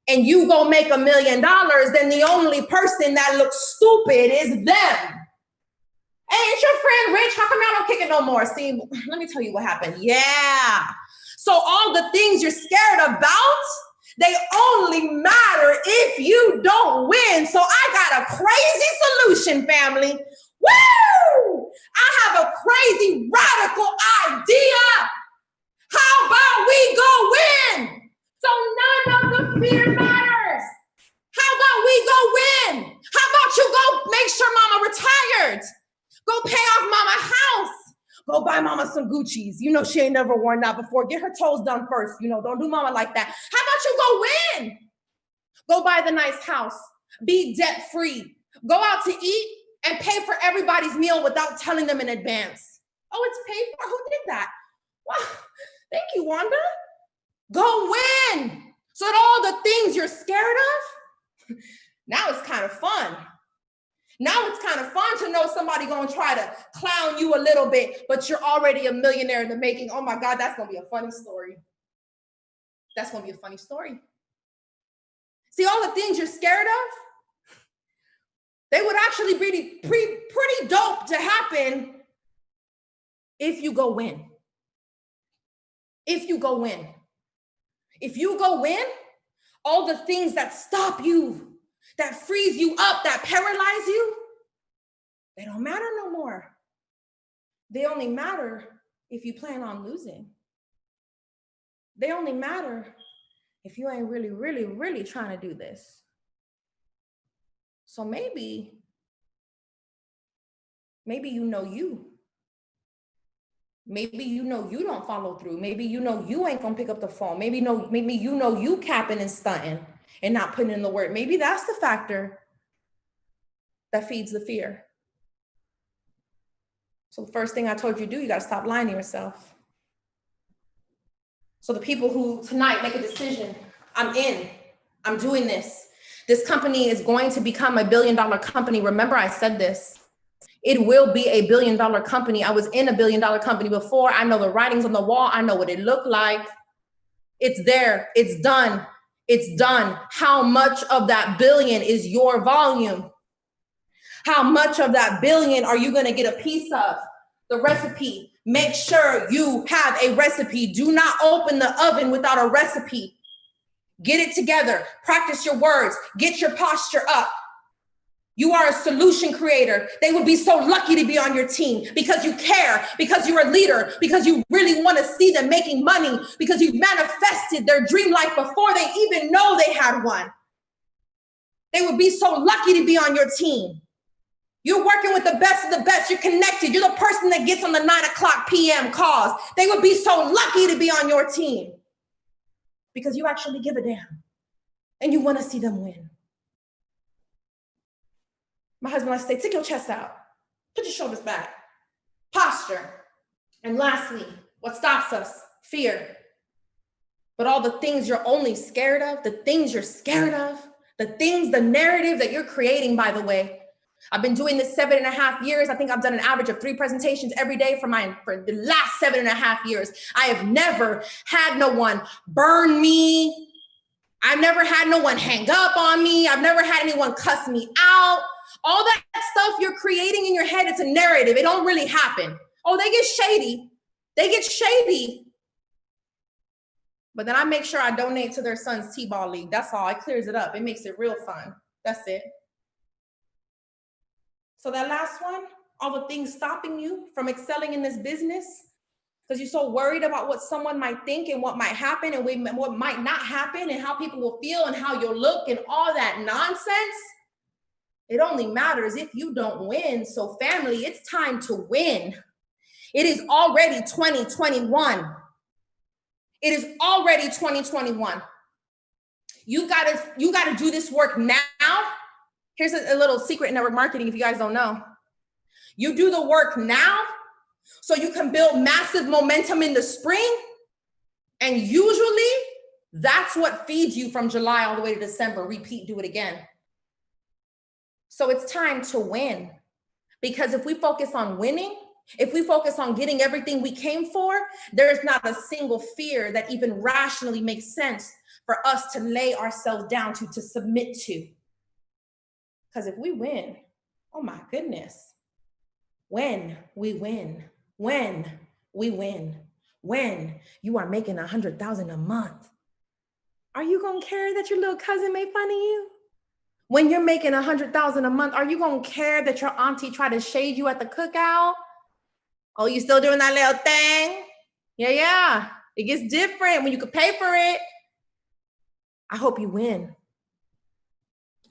and you go make $1 million, then the only person that looks stupid is them. Hey, it's your friend Rich, how come y'all don't kick it no more? See, let me tell you what happened. Yeah. So all the things you're scared about, they only matter if you don't win. So I got a crazy solution, family. Woo! I have a crazy radical idea. How about we go win? So none of the fear matters. How about we go win? How about you go make sure mama retired? Go pay off mama house. Go buy mama some Gucci's. You know, she ain't never worn that before. Get her toes done first. You know, don't do mama like that. How about you go win? Go buy the nice house. Be debt free. Go out to eat and pay for everybody's meal without telling them in advance. Oh, it's paid for? Who did that? Wow. Thank you, Wanda. Go win. So that all the things you're scared of, now it's kind of fun. Now it's kind of fun to know somebody going to try to clown you a little bit, but you're already a millionaire in the making. Oh my God, that's going to be a funny story. That's going to be a funny story. See, all the things you're scared of, they would actually be pretty dope to happen if you go win. If you go win. If you go win, all the things that stop you, that freeze you up, that paralyze you, they don't matter no more. They only matter if you plan on losing. They only matter if you ain't really trying to do this. So maybe you know you. Maybe you know you don't follow through. Maybe you know you ain't gonna pick up the phone. Maybe you know you capping and stunting and not putting in the work. Maybe that's the factor that feeds the fear. So the first thing I told you to do, you gotta stop lying to yourself. So the people who tonight make a decision, I'm doing this. This company is going to become a $1 billion company. Remember, I said this. It will be a $1 billion company. I was in a $1 billion company before. I know the writings on the wall. I know what it looked like. It's there. It's done. It's done. How much of that billion is your volume? How much of that billion are you going to get a piece of? The recipe. Make sure you have a recipe. Do not open the oven without a recipe. Get it together. Practice your words. Get your posture up. You are a solution creator. They would be so lucky to be on your team because you care, because you're a leader, because you really want to see them making money, because you've manifested their dream life before they even know they had one. They would be so lucky to be on your team. You're working with the best of the best. You're connected. You're the person that gets on the 9:00 p.m. calls. They would be so lucky to be on your team because you actually give a damn and you want to see them win. My husband likes to say, stick your chest out, put your shoulders back, posture. And lastly, what stops us? Fear. But all the things you're only scared of, the things you're scared of, the narrative that you're creating, by the way. I've been doing this 7.5 years. I think I've done an average of 3 presentations every day for the last 7.5 years. I have never had no one burn me. I've never had no one hang up on me. I've never had anyone cuss me out. All that stuff you're creating in your head, it's a narrative. It don't really happen. Oh, they get shady. They get shady. But then I make sure I donate to their son's t-ball league. That's all. It clears it up. It makes it real fun. That's it. So that last one, all the things stopping you from excelling in this business, because you're so worried about what someone might think and what might happen and what might not happen and how people will feel and how you'll look and all that nonsense. It only matters if you don't win. So family, it's time to win. It is already 2021. It is already 2021. You gotta do this work now. Here's a little secret in network marketing if you guys don't know. You do the work now so you can build massive momentum in the spring. And usually that's what feeds you from July all the way to December. Repeat, do it again. So it's time to win. Because if we focus on winning, if we focus on getting everything we came for, there's not a single fear that even rationally makes sense for us to lay ourselves down to submit to. Because if we win, oh my goodness, when we win, when you are making $100,000 a month, are you gonna care that your little cousin made fun of you? When you're making $100,000 a month, are you gonna care that your auntie tried to shade you at the cookout? Oh, you still doing that little thing? Yeah. It gets different when you can pay for it. I hope you win.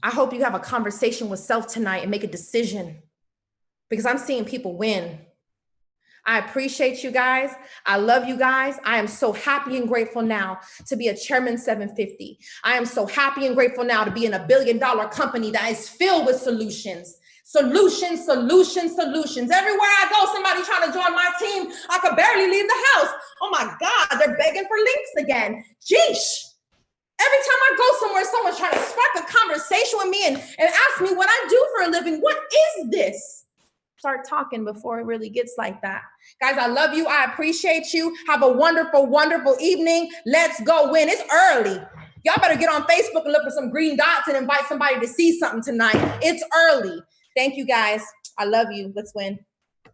I hope you have a conversation with self tonight and make a decision because I'm seeing people win. I appreciate you guys. I love you guys. I am so happy and grateful now to be a Chairman 750. I am so happy and grateful now to be in a $1 billion company that is filled with solutions. Solutions. Everywhere I go, somebody trying to join my team. I could barely leave the house. Oh my God, they're begging for links again. Sheesh. Every time I go somewhere, someone's trying to spark a conversation with me and ask me what I do for a living. What is this? start talking before it really gets like that. Guys, I love you. I appreciate you. Have a wonderful, wonderful evening. Let's go win. It's early. Y'all better get on Facebook and look for some green dots and invite somebody to see something tonight. It's early. Thank you, guys. I love you. Let's win.